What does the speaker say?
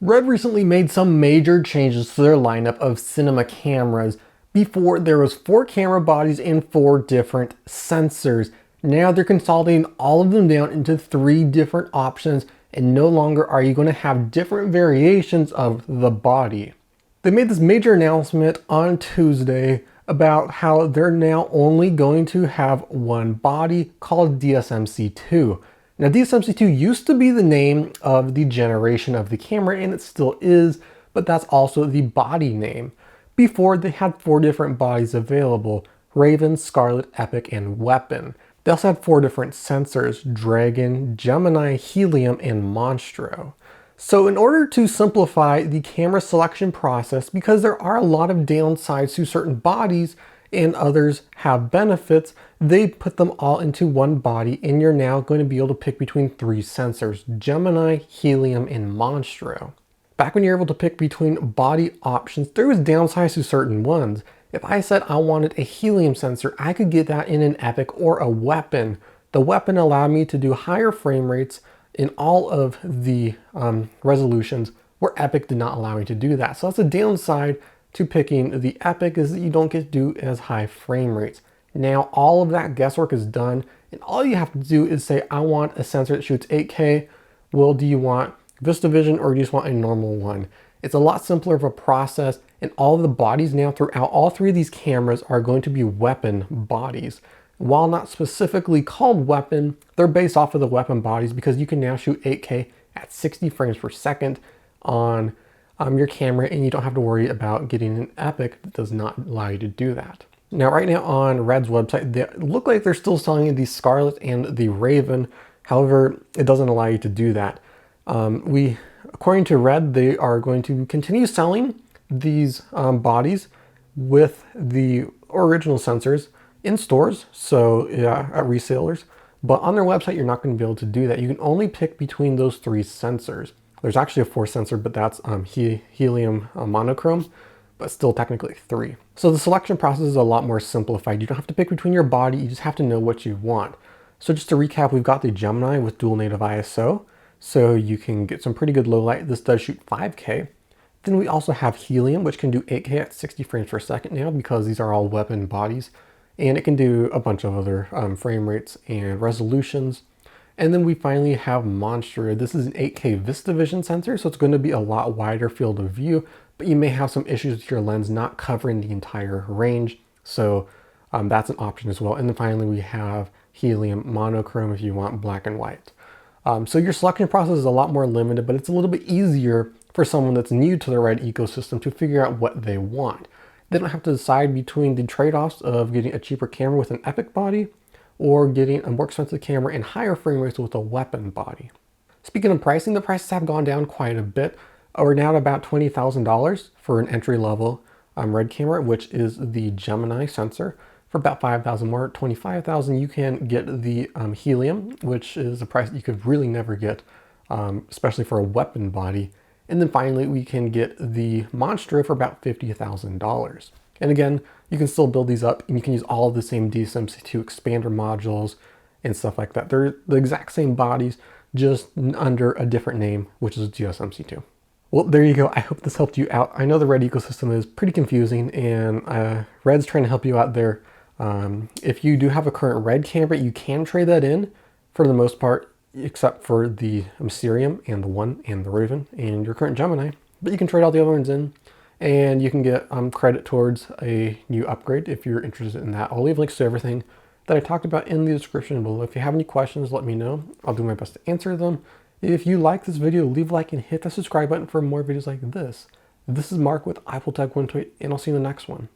Red recently made some major changes to their lineup of cinema cameras. Before, there was 4 camera bodies and 4 different sensors. Now they're consolidating all of them down into 3 different options, and no longer are you going to have different variations of the body. They made this major announcement on Tuesday about how they're now only going to have one body called DSMC2. Now, DSMC2 used to be the name of the generation of the camera, and it still is, but that's also the body name. Before, they had 4 different bodies available: Raven, Scarlet, Epic, and Weapon. They also had 4 different sensors: Dragon, Gemini, Helium, and Monstro. So in order to simplify the camera selection process, because there are a lot of downsides to certain bodies and others have benefits, they put them all into one body, and you're now going to be able to pick between 3 sensors: Gemini, Helium, and Monstro. Back when you're able to pick between body options, there was downsides to certain ones. If I said I wanted a helium sensor, I could get that in an Epic or a Weapon. The Weapon allowed me to do higher frame rates in all of the resolutions, where Epic did not allow me to do that. So that's a downside to picking the Epic, is that you don't get to do as high frame rates. Now all of that guesswork is done, and all you have to do is say, I want a sensor that shoots 8K. Well, do you want VistaVision or do you just want a normal one? It's a lot simpler of a process, and all of the bodies now throughout all 3 of these cameras are going to be Weapon bodies. While not specifically called Weapon, they're based off of the Weapon bodies, because you can now shoot 8K at 60 frames per second on your camera, and you don't have to worry about getting an Epic that does not allow you to do that. Now, right now on Red's website, they look like they're still selling the Scarlet and the Raven. However, it doesn't allow you to do that. According to Red, they are going to continue selling these bodies with the original sensors in stores, so yeah, at resellers. But on their website, you're not going to be able to do that. You can only pick between those 3 sensors. There's actually a 4th sensor, but that's helium monochrome, but still technically 3. So the selection process is a lot more simplified. You don't have to pick between your body, you just have to know what you want. So just to recap, we've got the Gemini with dual native ISO, so you can get some pretty good low light. This does shoot 5K. Then we also have Helium, which can do 8K at 60 frames per second now, because these are all Weapon bodies. And it can do a bunch of other frame rates and resolutions. And then we finally have Monstro. This is an 8K VistaVision sensor, so it's going to be a lot wider field of view, but you may have some issues with your lens not covering the entire range. So that's an option as well. And then finally we have Helium monochrome if you want black and white. So your selection process is a lot more limited, but it's a little bit easier for someone that's new to the Red ecosystem to figure out what they want. They don't have to decide between the trade-offs of getting a cheaper camera with an Epic body or getting a more expensive camera and higher frame rates with a Weapon body. Speaking of pricing, the prices have gone down quite a bit. We're now at about $20,000 for an entry-level Red camera, which is the Gemini sensor. For about $5,000 more, $25,000, you can get the Helium, which is a price that you could really never get, especially for a Weapon body. And then finally, we can get the Monstro for about $50,000. And again, you can still build these up, and you can use all of the same DSMC2 expander modules and stuff like that. They're the exact same bodies, just under a different name, which is DSMC2. Well, there you go. I hope this helped you out. I know the Red ecosystem is pretty confusing, and Red's trying to help you out there. If you do have a current Red camera, you can trade that in for the most part, except for the Mysterium and the One and the Raven and your current Gemini. But you can trade all the other ones in, and you can get credit towards a new upgrade if you're interested in that. I'll leave links to everything that I talked about in the description below. If you have any questions, let me know. I'll do my best to answer them. If you like this video, leave a like and hit the subscribe button for more videos like this. This is Mark with iPhone Tech 128, and I'll see you in the next one.